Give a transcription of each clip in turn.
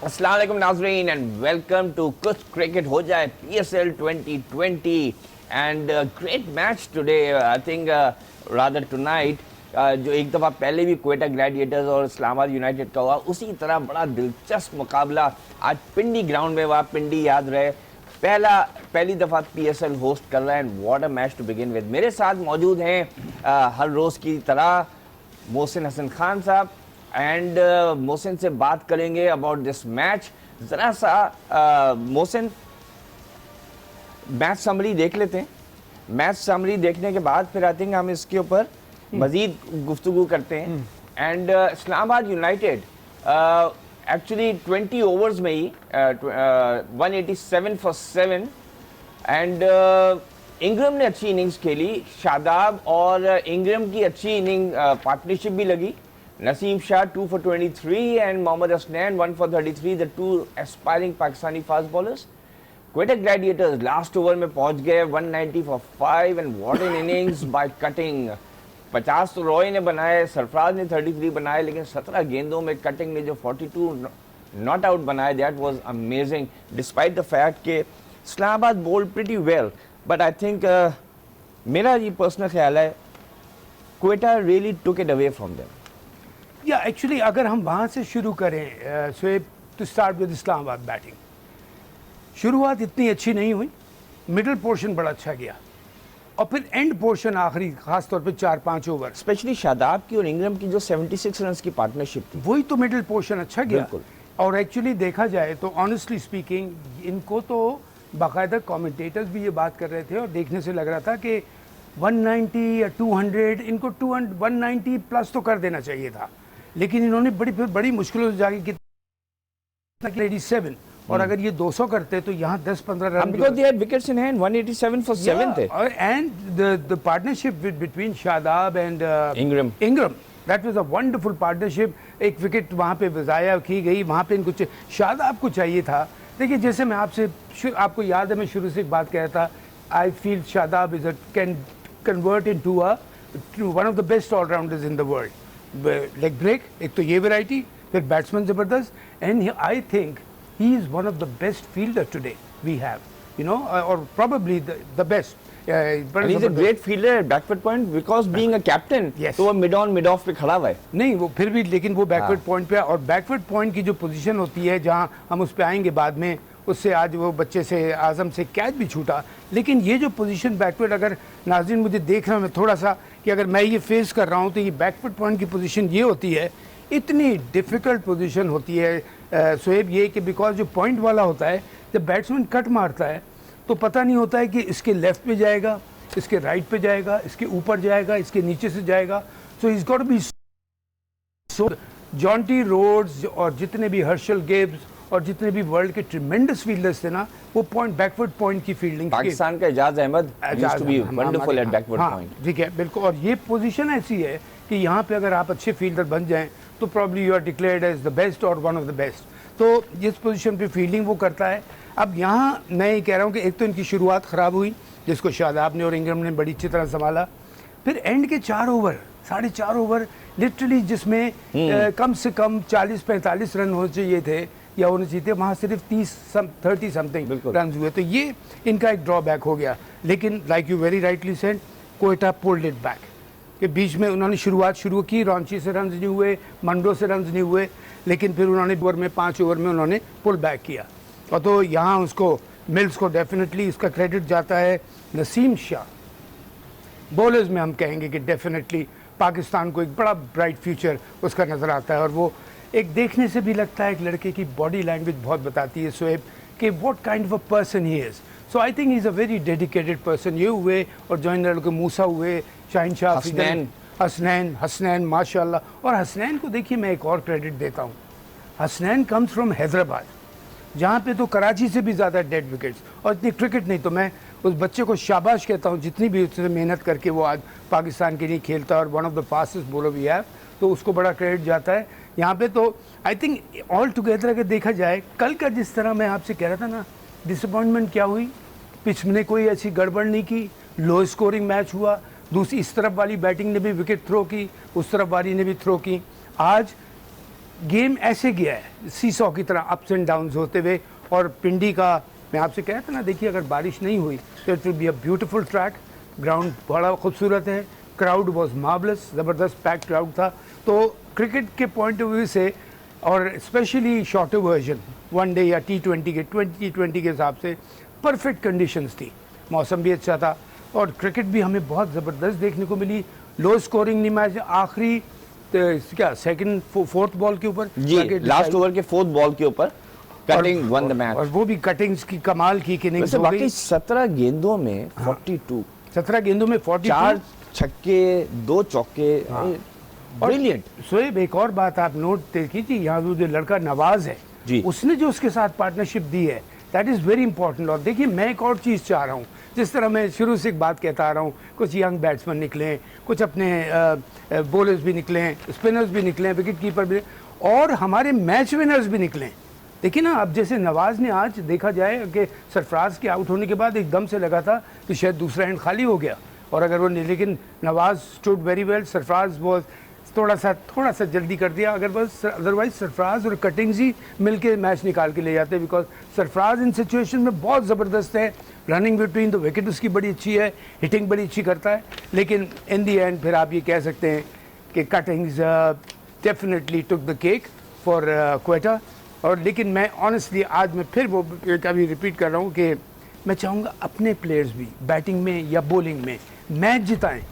अस्सलाम वालेकुम नाज़रीन एंड वेलकम टू कुछ क्रिकेट हो जाए PSL 2020 and great match today I think rather tonight जो एक दफ़ा पहले भी क्वेटा ग्लैडिएटर्स और इस्लामाबाद यूनाइटेड का हुआ, उसी तरह बड़ा दिलचस्प मुकाबला आज पिंडी ग्राउंड में हुआ। पिंडी याद रहे पहली दफ़ा PSL होस्ट कर रहा है and what a match to begin with. मेरे साथ मौजूद हैं हर रोज़ की तरह मोहसिन हसन खान साहब एंड मोहसिन से बात करेंगे अबाउट दिस मैच। ज़रा सा मोहसिन मैच समरी देख लेते हैं। मैच समरी देखने के बाद फिर आई थिंक हम इसके ऊपर मज़ीद गुफ्तगू करते हैं। And Islamabad United actually 20 overs में ही 187 फॉर 7 एंड इंग्रम ने अच्छी इनिंग्स खेली। शादाब और इंग्रम की अच्छी इनिंग पार्टनरशिप भी लगी। Naseem Shah 2 for 23 and Mohammad Hasnain 1 for 33, the two aspiring Pakistani fast bowlers. Quetta Gladiators last over में पहुंच गए 190 for 5 and what an innings by cutting। 50 तो रॉय ने बनाए, सरफराज ने 33 बनाए, लेकिन 17 गेंदों में कटिंग ने जो 42 नॉट आउट बनाए, that was amazing despite the fact कि Islamabad bowled pretty well. But I think मेरा ये पर्सनल ख्याल है Quetta really took it away from them. या एक्चुअली अगर हम वहाँ से शुरू करें Shoaib, to start with Islamabad batting, शुरुआत इतनी अच्छी नहीं हुई, मिडिल पोर्शन बड़ा अच्छा गया और फिर एंड पोर्शन आखिरी खास तौर पे 4-5 ओवर, स्पेशली शादाब की और इंग्रम की जो 76 रन की पार्टनरशिप थी, वही तो मिडिल पोर्शन अच्छा गया। और एक्चुअली देखा जाए तो ऑनेस्टली स्पीकिंग इनको तो बाकायदा कमेंटेटर्स भी ये बात कर रहे थे और देखने से लग रहा था कि 190 या 200 इनको 190 प्लस तो कर देना चाहिए था, लेकिन इन्होंने बड़ी मुश्किलों से जाके 87 और अगर ये 200 करते तो यहाँ 10-15 run because they had wickets in hand 187 for 7 थे। and the partnership between Shadab and Ingram that was a wonderful partnership। एक विकेट वहाँ पे ज़ाया की गई, वहाँ पे इनको शादाब को चाहिए था। देखिए जैसे मैं आपको याद है मैं शुरू से एक बात कह रहा था, I feel Shadab can convert into one of the best allrounders in the world. Leg break एक तो ये वैरायटी, फिर बैट्समैन ज़बरदस्त and I think he is one of the best fielder today we have, you know, और probably the best। And he's a great fielder at backward point because being a captain, yes, तो वो mid on mid off पे खड़ा हुआ है। नहीं वो फिर भी, लेकिन वो बैकवर्ड पॉइंट पे, और बैकवर्ड पॉइंट की जो पोजीशन होती है जहाँ हम उस पे आएंगे बाद में, उससे आज वो बच्चे से आज़म से कैच भी छूटा, लेकिन ये जो पोजीशन बैकवर्ड, अगर नाज़रीन मुझे देख रहा हूँ मैं थोड़ा सा कि अगर मैं ये फेस कर रहा हूँ तो ये बैकवर्ड पॉइंट की पोजीशन ये होती है, इतनी डिफ़िकल्ट पोजीशन होती है शोएब, ये कि बिकॉज जो पॉइंट वाला होता है, जब बैट्समैन कट मारता है तो पता नहीं होता है कि इसके लेफ़्ट पे जाएगा, इसके राइट पे जाएगा, इसके ऊपर जाएगा, इसके नीचे से जाएगा। So is got to be so Jonty Rhodes और जितने भी हर्शल गेब्स और जितने भी वर्ल्ड के ट्रिमेंडस फील्डर्स थे ना, वो पॉइंट बैकवर्ड पॉइंट की फील्डिंग, पाकिस्तान का Ejaz Ahmad used to be wonderful at backward point। ठीक है, बिल्कुल। और ये पोजीशन ऐसी है कि यहाँ पे अगर आप अच्छे फील्डर बन जाएं तो probably you are declared as the best और वन ऑफ द बेस्ट। तो जिस पोजीशन पे फील्डिंग वो करता है। अब यहाँ मैं ये कह रहा हूँ कि एक तो इनकी शुरुआत ख़राब हुई, जिसको शादाब ने और इंग्रम ने बड़ी अच्छी तरह संभाला। फिर एंड के 4 ओवर, 4.5 ओवर लिटरली, जिसमें कम से कम 40-45 रन होने चाहिए थे या होने चाहिए थे, वहाँ सिर्फ 30 समथिंग रन हुए। तो ये इनका एक ड्रॉबैक हो गया। लेकिन like you very rightly said, Quetta pulled it back कि बीच में उन्होंने शुरुआत शुरू की, रांची से रन नहीं हुए, मंडो से रन नहीं हुए, लेकिन फिर उन्होंने 5 ओवर में उन्होंने पुल बैक किया। और तो यहाँ उसको मिल्स को डेफिनेटली इसका क्रेडिट जाता है। नसीम शाह बॉलर्स में हम कहेंगे कि डेफिनेटली पाकिस्तान को एक बड़ा ब्राइट फ्यूचर उसका नज़र आता है, और वो एक देखने से भी लगता है, एक लड़के की बॉडी लैंग्वेज बहुत बताती है शोएब कि what kind of a person he is. So I think he is a very dedicated person. ये हुए और जॉइन लड़के मूसा हुए, शाहिन शाह, हसनैन माशाल्लाह। और हसनैन को देखिए मैं एक और क्रेडिट देता हूँ, हसनैन कम्स फ्रॉम हैदराबाद, जहाँ पे तो कराची से भी ज़्यादा डेड विकेट्स और इतनी क्रिकेट नहीं। तो मैं उस बच्चे को शाबाश कहता हूँ, जितनी भी उससे मेहनत करके वो आज पाकिस्तान के लिए खेलता है और one of the fastest bowler we have, तो उसको बड़ा क्रेडिट जाता है यहाँ पे। तो आई थिंक ऑल टुगेदर अगर देखा जाए, कल का जिस तरह मैं आपसे कह रहा था ना, डिसअपॉइंटमेंट क्या हुई, पिच ने कोई ऐसी गड़बड़ नहीं की, लो स्कोरिंग मैच हुआ, दूसरी इस तरफ वाली बैटिंग ने भी विकेट थ्रो की, उस तरफ वाली ने भी थ्रो की। आज गेम ऐसे गया है सीसॉ की तरह, अप्स एंड डाउन्स होते हुए। और पिंडी का मैं आपसे कह था ना, देखिए अगर बारिश नहीं हुई तो it will be a beautiful track. Ground बड़ा खूबसूरत है, क्राउड वॉज मार्वलस, ज़बरदस्त पैक क्राउड था। तो क्रिकेट के पॉइंट ऑफ व्यू से और स्पेशली शॉर्टर वर्जन वनडे या T20 के हिसाब से परफेक्ट कंडीशंस थी, मौसम भी अच्छा था और क्रिकेट भी हमें बहुत ज़बरदस्त देखने को मिली। लो स्कोरिंग नहीं मैच, आखिरी क्या सेकंड फोर्थ बॉल के ऊपर जी, लास्ट ओवर के फोर्थ बॉल के ऊपर कटिंग वन द मैच, और वो भी कटिंग्स की कमाल की इनिंग्स हो बाकी गई। 17 गेंदों में 42, 17 गेंदों में 42, 4 छक्के 2 चौके, ब्रिलियंट। शोएब एक और बात आप नोट कीजिए, यहाँ वो जो लड़का नवाज है जी, उसने जो उसके साथ पार्टनरशिप दी है, दैट इज़ वेरी इंपॉर्टेंट। और देखिए मैं एक और चीज़ चाह रहा हूँ, जिस तरह मैं शुरू से एक बात कहता आ रहा हूँ, कुछ यंग बैट्समैन निकले, कुछ अपने बॉलर्स भी निकले, स्पिनर्स भी निकले, विकेट कीपर भी, और हमारे मैच विनर्स भी निकले। देखिए ना, अब जैसे नवाज ने आज देखा जाए कि सरफराज के आउट होने के बाद एकदम से लगा था कि शायद दूसरा एंड खाली हो गया, और अगर वो नहीं, लेकिन Nawaz stood very well, Sarfaraz was थोड़ा सा जल्दी कर दिया। अगर बस अदरवाइज सरफराज और कटिंग्स ही मिलके मैच निकाल के ले जाते, बिकॉज सरफराज इन सिचुएशन में बहुत ज़बरदस्त है, रनिंग बिटवीन द विकेट उसकी बड़ी अच्छी है, हिटिंग बड़ी अच्छी करता है। लेकिन इन दी एंड फिर आप ये कह सकते हैं कि cuttings definitely took the cake for Quetta. और लेकिन मैं ऑनेस्टली आज मैं फिर वो कभी रिपीट कर रहा हूँ कि मैं चाहूँगा अपने प्लेयर्स भी बैटिंग में या बॉलिंग में मैच जिताएं।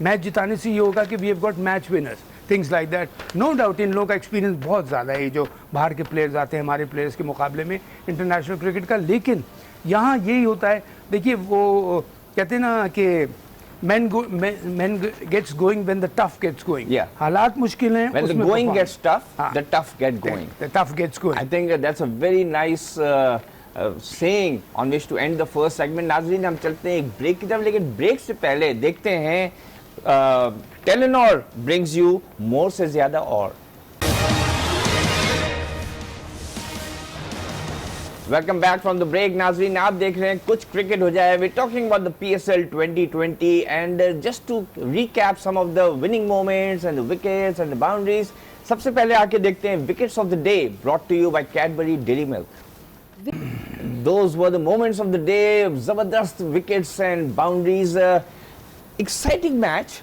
मैच जिताने से ये होगा कि we have got match winners, things like that. No doubt इन लोगों का एक्सपीरियंस बहुत ज़्यादा है, जो बाहर के प्लेयर्स आते हैं हमारे प्लेयर्स के मुकाबले में इंटरनेशनल क्रिकेट का। लेकिन यहाँ यही होता है, देखिए वो कहते हैं ना कि men gets going when the tough gets going. Yeah. हालात मुश्किल हैं, when the उसमें going perform. gets tough, हाँ. the tough get going. The tough gets going. I think that's a very nice saying on which to end the first segment. नाज़रीन, हम चलते हैं एक ब्रेक की तरफ, लेकिन ब्रेक से पहले देखते हैं टेलेनॉर brings you more से ज्यादा और। Welcome back from the break. नाजरीन, आप देख रहे हैं कुछ क्रिकेट हो जाए। We talking about the PSL 2020 and just to recap some of the winning moments and the wickets and the boundaries. सबसे पहले आके देखते हैं wickets of the day brought to you by Cadbury Dairy Milk. Those were the moments of the day, जबरदस्त wickets and boundaries, exciting match.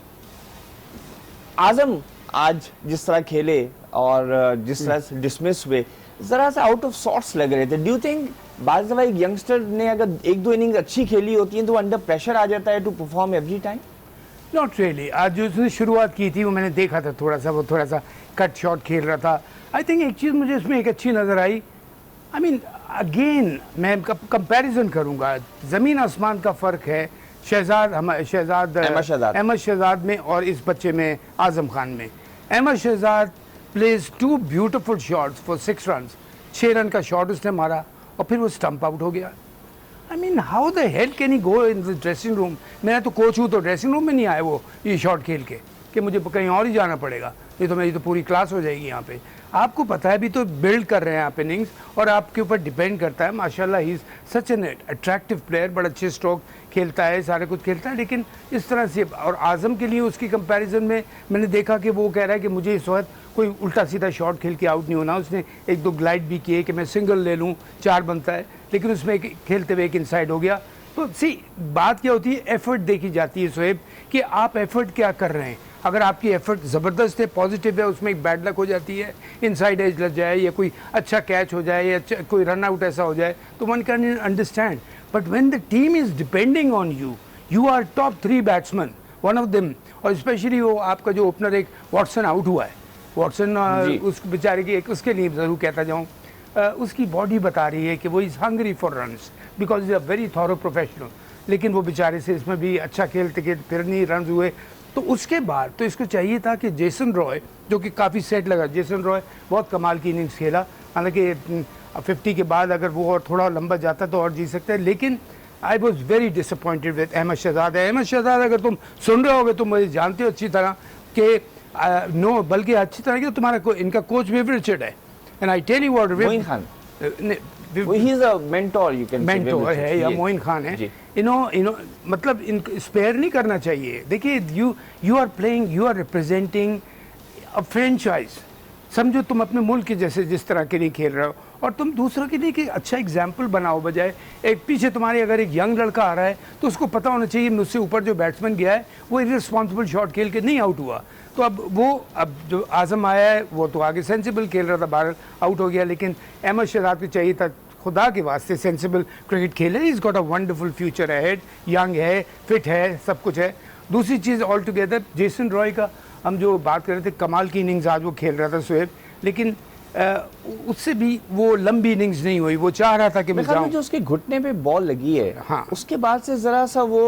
Azam आज जिस तरह खेले और जिस तरह से डिसमिस हुए, जरा सा आउट ऑफ सॉर्ट्स लग रहे थे। डू यू थिंक बाज़ दफ़ा एक यंगस्टर ने अगर एक दो इनिंग अच्छी खेली होती है तो अंडर प्रेशर आ जाता है to perform every time? Not really. आज जो उसने शुरुआत की थी वो मैंने देखा था, वो थोड़ा सा कट शॉट खेल रहा था। आई थिंक एक चीज़ मुझे इसमें एक अच्छी नज़र आई, आई मीन अगेन मैं कंपैरिजन करूँगा, ज़मीन आसमान का फ़र्क है अहमद शहजाद में और इस बच्चे में आज़म खान में। Ahmed Shehzad plays 2 beautiful shots for 6 runs, 6 run का शॉट उसने मारा और फिर वो स्टंप आउट हो गया। I mean how the hell can he go in the dressing room? मैं तो कोच हूँ तो ड्रेसिंग रूम में नहीं आए वो ये शॉट खेल के कि मुझे कहीं और ही जाना पड़ेगा, नहीं तो मेरी तो पूरी क्लास हो जाएगी यहाँ पे। आपको पता है अभी तो बिल्ड कर रहे हैं आप इनिंग्स और आपके ऊपर डिपेंड करता है। माशाल्लाह he is such an attractive player, बड़ा अच्छे स्ट्रोक खेलता है, सारा कुछ खेलता है, लेकिन इस तरह से। और आज़म के लिए उसकी कंपैरिजन में मैंने देखा कि वो कह रहा है कि मुझे इस वक्त कोई उल्टा सीधा शॉट खेल के आउट नहीं होना। उसने 1-2 ग्लाइड भी किए कि मैं सिंगल ले लूँ, 4 बनता है, लेकिन उसमें खेलते हुए एक इनसाइड हो गया। तो सी बात क्या होती है, एफर्ट देखी जाती है शोएब कि आप एफर्ट क्या कर रहे हैं। अगर आपकी एफर्ट ज़बरदस्त है, पॉजिटिव है, उसमें एक बैड लक हो जाती है, इनसाइड एज लग जाए या कोई अच्छा कैच हो जाए या कोई रन आउट ऐसा हो जाए तो one can understand. But when the team is depending on you, you are top 3 batsman, one of them. और स्पेशली वो आपका जो ओपनर एक वॉटसन आउट हुआ है, वॉटसन उस बेचारे की एक उसके लिए ज़रूर कहता जाऊँ, उसकी बॉडी बता रही है कि वो is hungry for runs because is a very thorough professional. लेकिन वो बेचारे से इसमें भी अच्छा खेलते खेलते फिर नहीं रन हुए। तो उसके बाद तो इसको चाहिए था कि जेसन रॉय, जो कि काफ़ी सेट लगा, जेसन रॉय बहुत कमाल की इनिंग्स खेला, हालांकि 50 के बाद अगर वो और थोड़ा लंबा जाता तो और जी सकते हैं। लेकिन I was very disappointed with Ahmed Shehzad. Ahmed Shehzad अगर तुम सुन रहे होगे तो मुझे जानते हो अच्छी तरह कि नो, बल्कि अच्छी तरह कि तुम्हारा इनका कोच विव रिचर्ड है। And I tell you what, Moin Khan he is a mentor, you can mentor है या मोइन खान है। यू नो मतलब इनको स्पेयर नहीं करना चाहिए। देखिए you are playing, you are representing a franchise, समझो तुम अपने मुल्क के जैसे जिस तरह के लिए खेल रहे हो और तुम दूसरों के लिए एक अच्छा एग्जाम्पल बनाओ, बजाय एक पीछे तुम्हारे अगर एक यंग लड़का आ रहा है तो उसको पता होना चाहिए मुझसे ऊपर जो बैट्समैन गया है वो इररिस्पॉन्सिबल शॉट खेल के नहीं आउट हुआ। तो अब जो आजम आया है वो तो आगे सेंसिबल खेल रहा था, बाहर आउट हो गया, लेकिन अहमद शहजाद को चाहिए था खुदा के वास्ते सेंसिबल क्रिकेट खेले। Is got a wonderful future ahead, young है, फिट है, सब कुछ है। दूसरी चीज़ ऑल टुगेदर जेसन रॉय का हम जो बात कर रहे थे, कमाल की इनिंग्स आज वो खेल रहा था शोएब, लेकिन उससे भी वो लंबी इनिंग्स नहीं हुई। वो चाह रहा था कि मैं जाऊं। जो उसके घुटने पे बॉल लगी है, हाँ, उसके बाद से जरा सा वो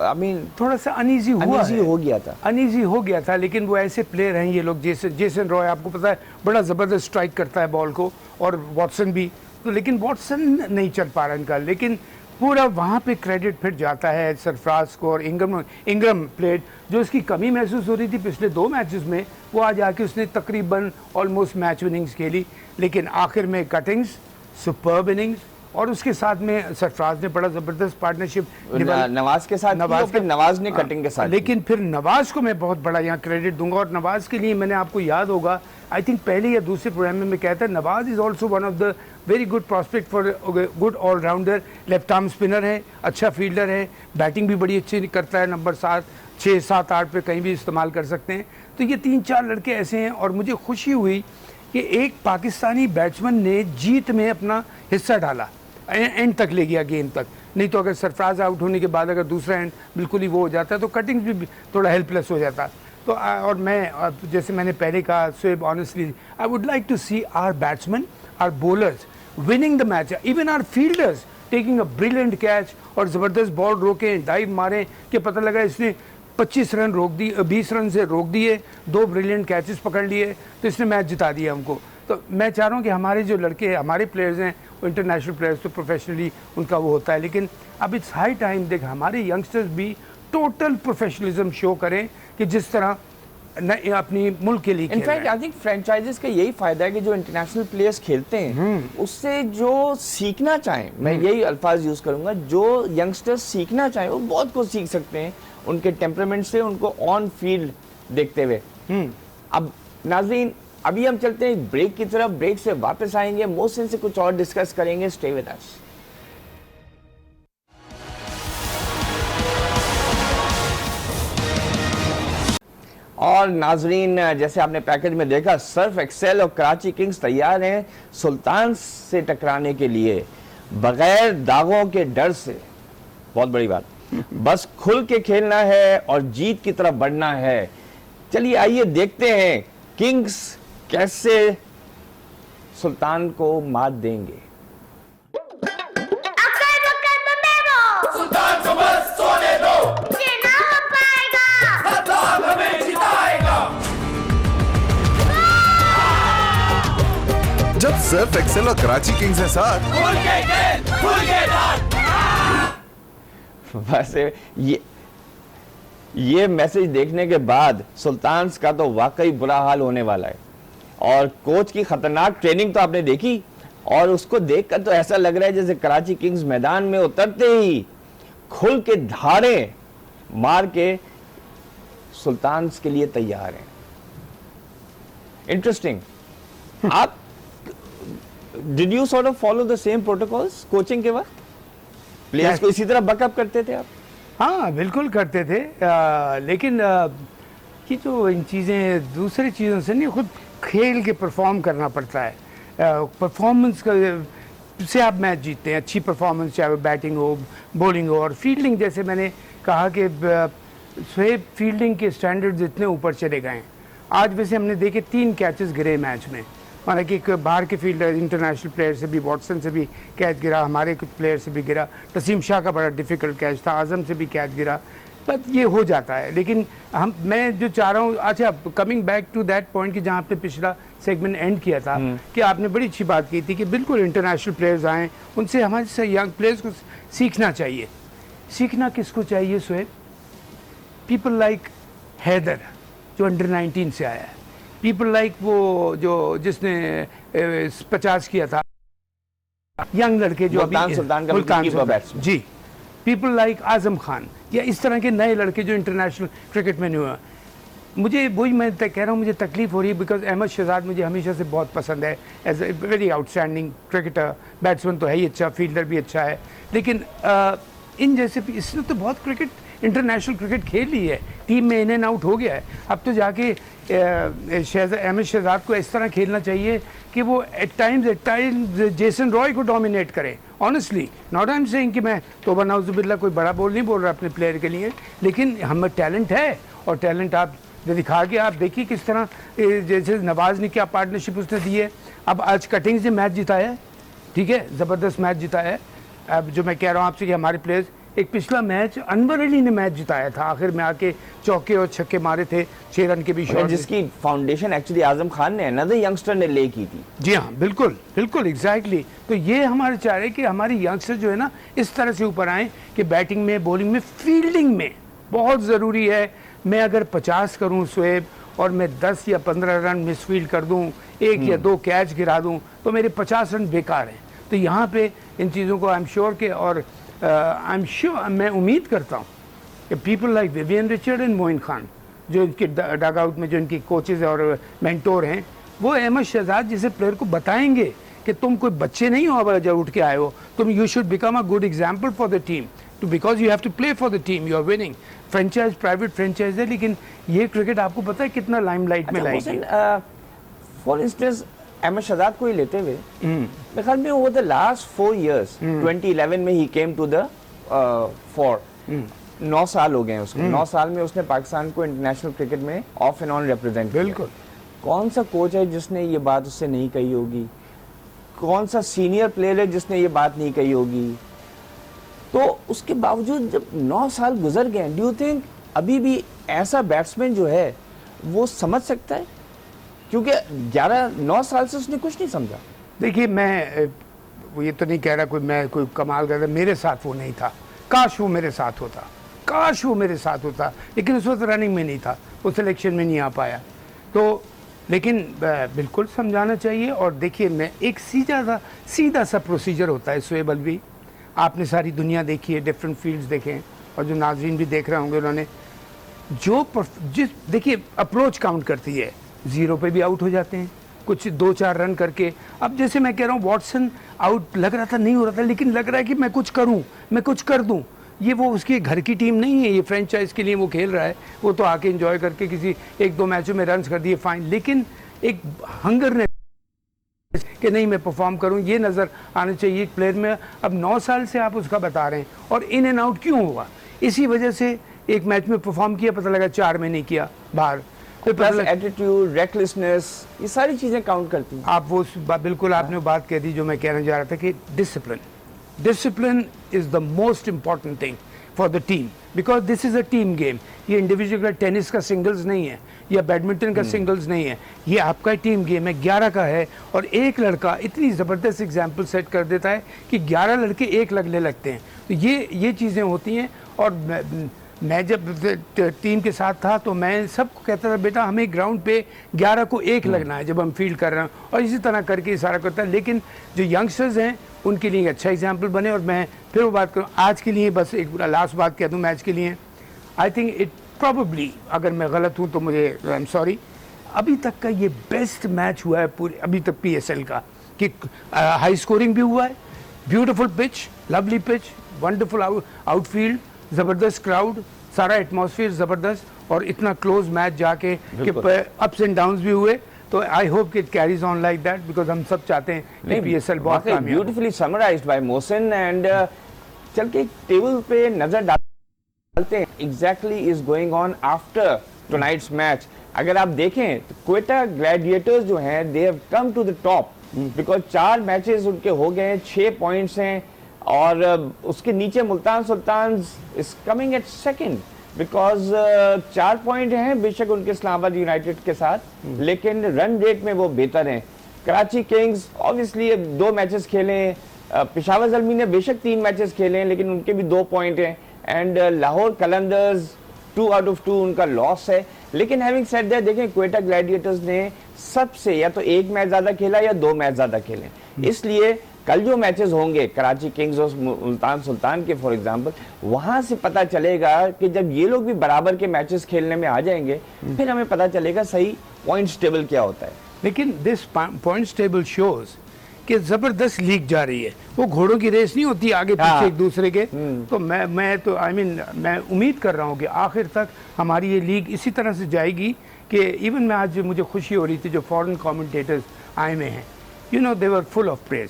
आई मीन थोड़ा सा अनईजी हो गया था, अनईजी हो गया था। लेकिन वो ऐसे प्लेयर हैं ये लोग, जेसन रॉय आपको पता है बड़ा ज़बरदस्त स्ट्राइक करता है बॉल को, और वॉटसन भी, तो लेकिन वॉटसन नहीं चल पा रहा इनका। लेकिन पूरा वहाँ पे क्रेडिट फिर जाता है सरफराज को, और इंग्रम प्लेड जो इसकी कमी महसूस हो रही थी पिछले 2 मैचेस में, वो आज आके उसने तकरीबन ऑलमोस्ट मैच विनिंग्स खेली, लेकिन आखिर में कटिंग्स, सुपर्ब इनिंग्स, और उसके साथ में सरफराज ने बड़ा ज़बरदस्त पार्टनरशिप नवाज के साथ, नवाज ने कटिंग के साथ। लेकिन फिर नवाज को मैं बहुत बड़ा यहाँ क्रेडिट दूंगा, और नवाज के लिए मैंने आपको याद होगा आई थिंक पहले या दूसरे प्रोग्राम में मैं कहता Nawaz is also one of the very good prospect for good allrounder. Left arm spinner है, अच्छा फील्डर है, बैटिंग भी बड़ी अच्छी करता है, नंबर 7, 6, 7, 8 पे कहीं भी इस्तेमाल कर सकते हैं। तो ये 3-4 लड़के ऐसे हैं, और मुझे खुशी हुई कि एक पाकिस्तानी बैट्समैन ने जीत में अपना हिस्सा डाला, एंड तक ले गया गेम तक। नहीं तो अगर सरफराज आउट होने के बाद अगर दूसरा एंड बिल्कुल ही वो हो जाता है तो कटिंग्स भी थोड़ा हेल्पलेस हो जाता। तो और मैं जैसे मैंने पहले कहा Shoaib, honestly I would like to see our batsman, our bowlers winning the match, even our fielders taking a brilliant catch और ज़बरदस्त बॉल रोके, डाइव मारें कि पता लगा इसने 25 रन रोक दी, 20 रन से रोक दिए, 2 ब्रिलियंट कैचेस पकड़ लिए, तो इसने मैच जिता दिया हमको। तो मैं चाह रहा हूँ कि हमारे जो लड़के हमारे प्लेयर्स हैं वो इंटरनेशनल प्लेयर्स, तो प्रोफेशनली उनका वो होता है, लेकिन अब इट्स हाई टाइम देख हमारे यंगस्टर्स भी टोटल प्रोफेशनलिज्म शो करें कि जिस तरह अपनी मुल्क के लिए। इनफैक्ट आई थिंक फ्रेंचाइजीज का यही फायदा है कि जो इंटरनेशनल प्लेयर्स खेलते हैं उससे जो सीखना चाहें, मैं यही अल्फाज यूज करूंगा, जो यंगस्टर्स सीखना चाहें वो बहुत कुछ सीख सकते हैं उनके टेम्परामेंट से, उनको ऑन फील्ड देखते हुए। अब नाज़रीन अभी हम चलते हैं ब्रेक की तरफ, ब्रेक से वापस आएंगे, मोहसिन से कुछ और डिस्कस करेंगे। Stay with us. और नाजरीन जैसे आपने पैकेज में देखा, सर्फ एक्सेल और कराची किंग्स तैयार हैं सुल्तान से टकराने के लिए बगैर दागों के डर से। बहुत बड़ी बात, बस खुल के खेलना है और जीत की तरफ बढ़ना है। चलिए आइए देखते हैं किंग्स कैसे सुल्तान को मात देंगे। सुल्तान को बस सोने दो, ये ना हो पाएगा, सुल्तान हमें जिताएगा। जब सर्फ एक्सेल और कराची किंग्स हैं साथ, खुल के खेल, खुल के डाल। वैसे ये मैसेज देखने के बाद सुल्तान का तो वाकई बुरा हाल होने वाला है, और कोच की खतरनाक ट्रेनिंग तो आपने देखी, और उसको देखकर तो ऐसा लग रहा है जैसे कराची किंग्स मैदान में उतरते ही खुल के धारे मार के सुल्तान के लिए तैयार हैं। इंटरेस्टिंग। आप did you sort of follow the same protocols coaching के वक्त? प्लेयर्स को इसी तरह बैकअप करते थे आप? हाँ बिल्कुल करते थे, लेकिन ये जो इन चीज़ें दूसरी चीज़ों से नहीं, खुद खेल के परफॉर्म करना पड़ता है। परफॉर्मेंस का से आप मैच जीतते हैं, अच्छी परफॉर्मेंस, चाहे वो बैटिंग हो, बॉलिंग हो, और फील्डिंग। जैसे मैंने कहा कि शोएब फील्डिंग के स्टैंडर्ड्स इतने ऊपर चले गए हैं। आज वैसे हमने देखे 3 कैचेस गिरे मैच में, हालांकि एक बाहर के फील्डर इंटरनेशनल प्लेयर से भी, वॉटसन से भी कैच गिरा, हमारे कुछ प्लेयर से भी गिरा, तसीम शाह का बड़ा डिफिकल्ट कैच था, आजम से भी कैच गिरा, बट ये हो जाता है। लेकिन मैं जो चाह रहा हूँ, अच्छा coming back to that point कि जहाँ आपने पिछला सेगमेंट एंड किया था, कि आपने बड़ी अच्छी बात की थी कि बिल्कुल इंटरनेशनल प्लेयर्स आएँ, उनसे हमारे यंग प्लेयर्स को सीखना चाहिए। सीखना किसको चाहिए शोएब? पीपल लाइक हैदर जो अंडर 19 से आया है, पीपल लाइक वो जो जिसने 50 किया था, यंग लड़के जो अभी सुल्तान जी, पीपल लाइक आजम खान, या इस तरह के नए लड़के जो इंटरनेशनल क्रिकेट में नहीं हुआ। मुझे वही मैं कह रहा हूँ, मुझे तकलीफ हो रही है बिकॉज अहमद शहजाद मुझे हमेशा से बहुत पसंद है as a very outstanding cricketer, batsman तो है ही अच्छा, फील्डर भी अच्छा है, लेकिन इन जैसे इसने तो बहुत क्रिकेट, इंटरनेशनल क्रिकेट खेल ली है, टीम में इन एंड आउट हो गया है। अब तो जाके अहमद शहजाद को इस तरह खेलना चाहिए कि वो एट टाइम्स जेसन रॉय को डोमिनेट करे। Honestly not I am saying कि मैं तौबा नाउजुबिल्लाह कोई बड़ा बोल नहीं बोल रहा अपने प्लेयर के लिए, लेकिन हमें टैलेंट है, और टैलेंट आप दिखा के आप देखिए किस तरह जैसे नवाज ने क्या पार्टनरशिप उसने दी है। अब आज कटिंग से मैच जिताया है, ठीक है, ज़बरदस्त मैच जिताया है। अब जो मैं कह रहा हूँ आपसे कि हमारे प्लेयर्स, एक पिछला मैच अनवर अली ने मैच जिताया था, आखिर में आके चौके और छक्के मारे थे, 6 रन के भी शॉट, जिसकी फाउंडेशन एक्चुअली आजम खान ने, अनदर यंगस्टर ने ले की थी। जी हाँ, बिल्कुल बिल्कुल एग्जैक्टली। तो ये हमारे चाह रहे कि हमारी यंगस्टर जो है ना इस तरह से ऊपर आए कि बैटिंग में, बॉलिंग में, फील्डिंग में बहुत ज़रूरी है। मैं अगर 50 करूँ शोएब और मैं 10 या 15 रन मिसफील्ड कर दूँ, 1 या 2 कैच गिरा दूँ, तो मेरे 50 रन बेकार हैं। तो यहाँ पे इन चीज़ों को आई एम श्योर के, और आई एम श्योर, मैं उम्मीद करता हूँ कि people like Vivian Richard and Moin Khan, जो इनके डग आउट में जो इनकी कोचेज़ और मेंटोर हैं, वो अहमद शहजाद जैसे प्लेयर को बताएंगे कि तुम कोई बच्चे नहीं हो, अब जब उठ के आए हो, तुम you should become a good example for the team, too because you have to play for the team, you are winning. Franchise private franchise है, लेकिन ये क्रिकेट आपको पता है कितना लाइमलाइट में लाएगी। फॉर इंस्टेंस अहमद शहजाद को ही लेते हुए, मेरे ख्याल में ओवर द लास्ट 4 years, 2011 में ही केम टू द फॉर, 9 साल हो गए हैं उसको, 9 साल में उसने पाकिस्तान को इंटरनेशनल क्रिकेट में ऑफ एंड ऑन रिप्रेजेंट किया। बिल्कुल। कौन सा कोच है जिसने ये बात उससे नहीं कही होगी? कौन सा सीनियर प्लेयर है जिसने ये बात नहीं कही होगी? तो उसके बावजूद जब 9 साल गुजर गए, डू यू थिंक अभी भी ऐसा बैट्समैन जो है वो समझ सकता है? क्योंकि 9 साल से उसने कुछ नहीं समझा। देखिए, मैं वो ये तो नहीं कह रहा मैं कोई कमाल कर रहा, मेरे साथ वो नहीं था, काश वो मेरे साथ होता, काश वो मेरे साथ होता, लेकिन उस वक्त रनिंग में नहीं था, वो सिलेक्शन में नहीं आ पाया। तो लेकिन बिल्कुल समझाना चाहिए। और देखिए, मैं एक सीधा सा प्रोसीजर होता है शोएब अलवी, आपने सारी दुनिया देखी है, डिफरेंट फील्ड्स देखे हैं, और जो नाजरीन भी देख रहे होंगे उन्होंने जिस देखिए अप्रोच काउंट करती है, 0 पे भी आउट हो जाते हैं, कुछ 2-4 रन करके। अब जैसे मैं कह रहा हूँ वॉटसन आउट लग रहा था, नहीं हो रहा था, लेकिन लग रहा है कि मैं कुछ करूँ, मैं कुछ कर दूँ। ये वो उसकी घर की टीम नहीं है, ये फ्रेंचाइज के लिए वो खेल रहा है, वो तो आके एंजॉय करके किसी 1-2 मैचों में रन्स कर दिए, फाइन, लेकिन एक हंगर ने कि नहीं मैं परफॉर्म करूं, ये नज़र आना चाहिए एक प्लेयर में। अब 9 साल से आप उसका बता रहे हैं, और इन एंड आउट क्यों हुआ? इसी वजह से एक मैच में परफॉर्म किया, पता लगा 4 में नहीं किया, बाहर। प्लस एटीट्यूड, रेकलेसनेस, ये सारी चीज़ें काउंट करती हैं। आप वो बिल्कुल आपने बात कह दी जो मैं कहना चाह रहा था कि discipline is the most important thing for the team, because this is a team game. ये इंडिविजुअल का टेनिस का सिंगल्स नहीं है, या बैडमिंटन का सिंगल्स नहीं है, ये आपका टीम गेम है, 11 का है। और एक लड़का इतनी ज़बरदस्त एग्जाम्पल सेट कर देता है कि 11 लड़के एक लगने लगते हैं। तो ये चीज़ें होती हैं। और मैं जब टीम के साथ था तो मैं सबको कहता था, बेटा हमें ग्राउंड पे 11 को एक लगना है जब हम फील्ड कर रहे हैं, और इसी तरह करके इशारा करता है। लेकिन जो यंगस्टर्स हैं उनके लिए एक अच्छा एग्जाम्पल बने। और मैं फिर वो बात करूँ आज के लिए, बस एक लास्ट बात कह दूँ मैच के लिए, आई थिंक इट प्रॉबली, अगर मैं गलत हूँ तो मुझे आई एम सॉरी, अभी तक का ये बेस्ट मैच हुआ है पूरे अभी तक PSL का, कि हाई स्कोरिंग भी हुआ है, beautiful pitch, lovely pitch, wonderful outfield, ज़बरदस्त क्राउड, सारा एटमॉस्फेयर ज़बरदस्त, और इतना क्लोज मैच जाके कि अप्स एंड डाउन्स भी हुए। तो आई होप कि it carries on like that, because हम सब चाहते हैं कि PSL बहुत कामयाब हो। Beautifully summarised by Mohsin. And चल के टेबल पे नजर डालते हैं, exactly is going on after tonight's match. अगर आप देखें तो क्वेटा ग्लैडिएटर्स जो हैं, they have come to the top, because 4 matches उनके हो गए हैं, 6 पॉइंट्स हैं, और उसके नीचे Multan Sultan is coming at second, because 4 point हैं बेशक उनके इस्लामाबाद यूनाइटेड के साथ, लेकिन रन रेट में वो बेहतर हैं। कराची किंग्स ऑब्वियसली 2 मैचेस खेले हैं, पेशावर ज़ल्मी ने बेशक 3 मैचेस खेले हैं, लेकिन उनके भी 2 पॉइंट हैं। And Lahore Qalandars 2 out of 2 उनका लॉस है। लेकिन हैविंग सेड दैट, देखें क्वेटा ग्लैडिएटर्स ने सबसे या तो 1 मैच ज़्यादा खेला या 2 मैच ज़्यादा खेले, इसलिए कल जो मैचेस होंगे कराची किंग्स और मुल्तान सुल्तान के फॉर एग्जांपल, वहां से पता चलेगा कि जब ये लोग भी बराबर के मैचेस खेलने में आ जाएंगे फिर हमें पता चलेगा सही पॉइंट्स टेबल क्या होता है। लेकिन दिस पॉइंट्स टेबल शोज कि जबरदस्त लीग जा रही है, वो घोड़ों की रेस नहीं होती आगे पीछे एक दूसरे के। तो मैं तो मैं उम्मीद कर रहा हूँ कि आखिर तक हमारी ये लीग इसी तरह से जाएगी कि इवन मैं आज मुझे खुशी हो रही थी जो फॉरेन कमेंटेटर्स आए हुए हैं, you know they were full of praise,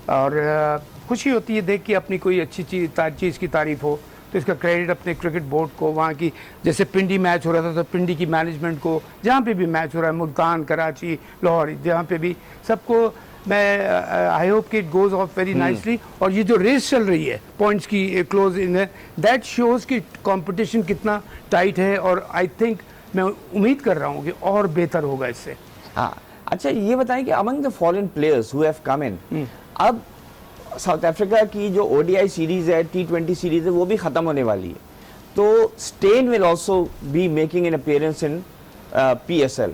और खुशी होती है देख के अपनी कोई अच्छी चीज़ की तारीफ हो तो इसका क्रेडिट अपने क्रिकेट बोर्ड को, वहाँ की जैसे पिंडी मैच हो रहा था तो पिंडी की मैनेजमेंट को, जहाँ पे भी मैच हो रहा है मुल्तान कराची लाहौर जहाँ पे भी, सबको मैं आई होप कि it goes off very nicely. और ये जो रेस चल रही है पॉइंट्स की क्लोज इन दैट शोज कि कंपटीशन कितना टाइट है, और आई थिंक मैं उम्मीद कर रहा हूँ कि और बेहतर होगा इससे। हाँ अच्छा ये बताएं कि among the foreign players who have come in, अब साउथ अफ्रीका की जो ओडीआई सीरीज है, T20 सीरीज है, वो भी खत्म होने वाली है, तो Steyn will also be making an appearance in PSL,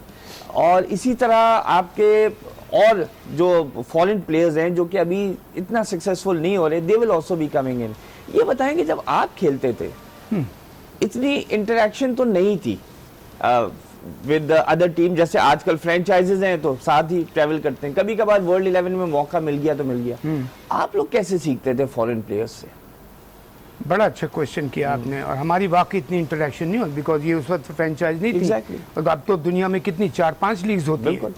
और इसी तरह आपके और जो फॉरेन प्लेयर्स हैं जो कि अभी इतना सक्सेसफुल नहीं हो रहे, they will also be coming in. ये बताएं कि जब आप खेलते थे इतनी इंटरेक्शन तो नहीं थी विद अदर टीम, जैसे आजकल फ्रेंचाइजेज हैं तो साथ ही ट्रैवल करते हैं, कभी कभार वर्ल्ड 11 में मौका मिल गया तो मिल गया। आप लोग कैसे सीखते थे फॉरेन प्लेयर्स से? बड़ा अच्छा क्वेश्चन किया आपने, और हमारी वाकई इतनी इंटरेक्शन नहीं होती बिकॉज ये उस वक्त फ्रेंचाइज नहीं थी। और अब तो दुनिया में कितनी 4-5 लीग्स होती हैं,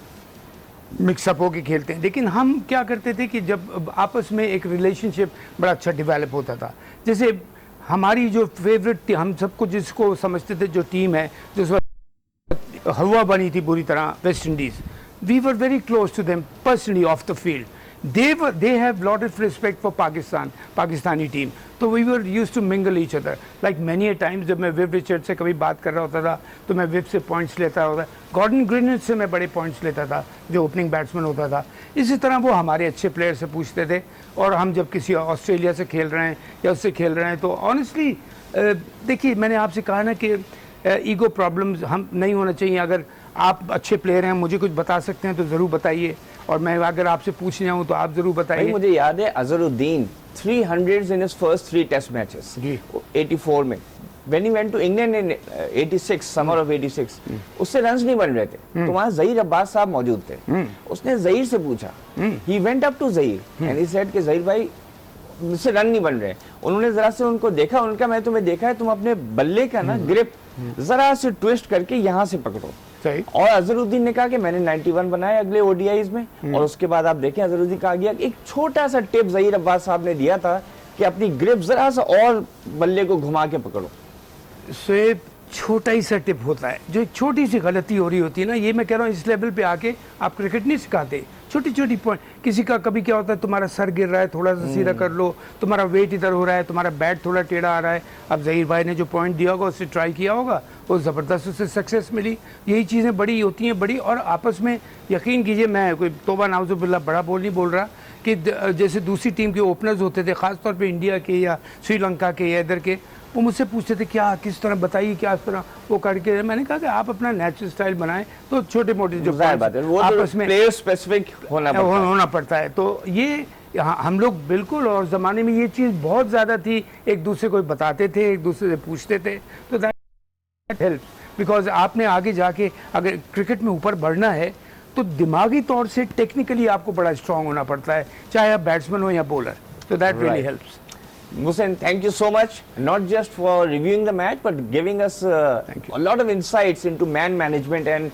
मिक्सअप होके खेलते हैं। लेकिन हम क्या करते थे कि जब आपस में एक रिलेशनशिप बड़ा अच्छा डेवलप होता था, जैसे हमारी जो फेवरेट हम सबको जिसको समझते थे जो टीम है जो हवा बनी थी बुरी तरह West Indies, we were very close to them personally off the field, they have lot of respect for Pakistani team, तो we were used to mingle each other like many a times। जब मैं विव रिचर्ड से कभी बात कर रहा होता था तो मैं विव से पॉइंट्स लेता होता, गॉर्डन ग्रीनिच से मैं बड़े पॉइंट्स लेता था जो ओपनिंग बैट्समैन होता था। इसी तरह वो हमारे अच्छे प्लेयर से पूछते थे, और हम जब किसी ऑस्ट्रेलिया से खेल रहे हैं या उससे खेल रहे हैं तो ऑनेस्टली देखिए मैंने आपसे कहा ना कि ईगो प्रॉब्लम्स हम नहीं होना चाहिए। अगर आप अच्छे प्लेयर हैं, मुझे कुछ बता सकते हैं तो ज़रूर बताइए, और मैं अगर आपसे पूछने आऊँ तो आप ज़रूर बताइए। मुझे याद है Azharuddin 300 in his first 3 test matches 84 में, when he went to England in 86 summer of 86, उससे रन्स नहीं बन रहे थे तो वहाँ ज़हीर अब्बास साहब मौजूद थे। उसने ज़हीर से पूछा, he went up to Zaheer and he said कि ज़हीर भाई मुझसे रन नहीं बन रहे। उन्होंने जरा से उनको देखा, उनका मैं तुम्हें देखा है, तुम अपने बल्ले का ना ग्रिप जरा से ट्विस्ट करके यहाँ से पकड़ो। और अजहरुद्दीन ने कहा कि मैंने 91 बनाए अगले ओडीआईज में, और उसके बाद आप देखें अजहरुद्दीन कहा गया एक छोटा सा टिप ज़हीर अब्बास साहब ने दिया था कि अपनी ग्रिप जरा सा और बल्ले को घुमा के पकड़ो। स्वेप छोटा ही सा टिप होता है, जो एक छोटी सी गलती हो रही होती है ना, ये मैं कह रहा हूँ इस लेवल पे आके आप क्रिकेट नहीं सिखाते, छोटी छोटी पॉइंट। किसी का कभी क्या होता है तुम्हारा सर गिर रहा है, थोड़ा सा सीधा कर लो, तुम्हारा वेट इधर हो रहा है, तुम्हारा बैट थोड़ा टेढ़ा आ रहा है। अब ज़हीर भाई ने जो पॉइंट दिया होगा उससे ट्राई किया होगा, वो ज़बरदस्त उससे सक्सेस मिली। यही चीज़ें बड़ी होती हैं बड़ी, और आपस में यकीन कीजिए मैं कोई तौबा नाउज़ुबिल्लाह बड़ा बोल नहीं बोल रहा कि जैसे दूसरी टीम के ओपनर्स होते थे ख़ासतौर पर इंडिया के या श्रीलंका के या इधर के, वो मुझसे पूछते थे क्या किस तरह बताइए क्या इस तरह वो करके। मैंने कहा कि आप अपना नेचुरल स्टाइल बनाएं तो छोटे मोटे जो बात है वो आपस में प्लेयर स्पेसिफिक होना पड़ता है। तो ये हम लोग बिल्कुल, और ज़माने में ये चीज़ बहुत ज़्यादा थी, एक दूसरे को बताते थे, एक दूसरे से पूछते थे, तो दैट हेल्प। बिकॉज आपने आगे जाके अगर क्रिकेट में ऊपर बढ़ना है तो दिमागी तौर से टेक्निकली आपको बड़ा स्ट्रांग होना पड़ता है, चाहे आप बैट्समैन हो या बॉलर, तो that really helps. Mohsen, thank you so much, not just for reviewing the match, but giving us a lot of insights into man management and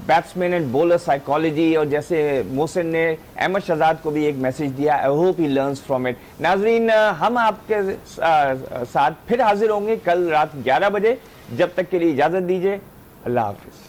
batsman and bowler psychology. और जैसे मोहसिन ने अहमद शहजाद को भी एक message दिया, I hope he learns from it. नाजरीन, हम आपके साथ फिर हाजिर होंगे कल रात 11 बजे। जब तक के लिए इजाज़त दीजिए, अल्लाह हाफिज़।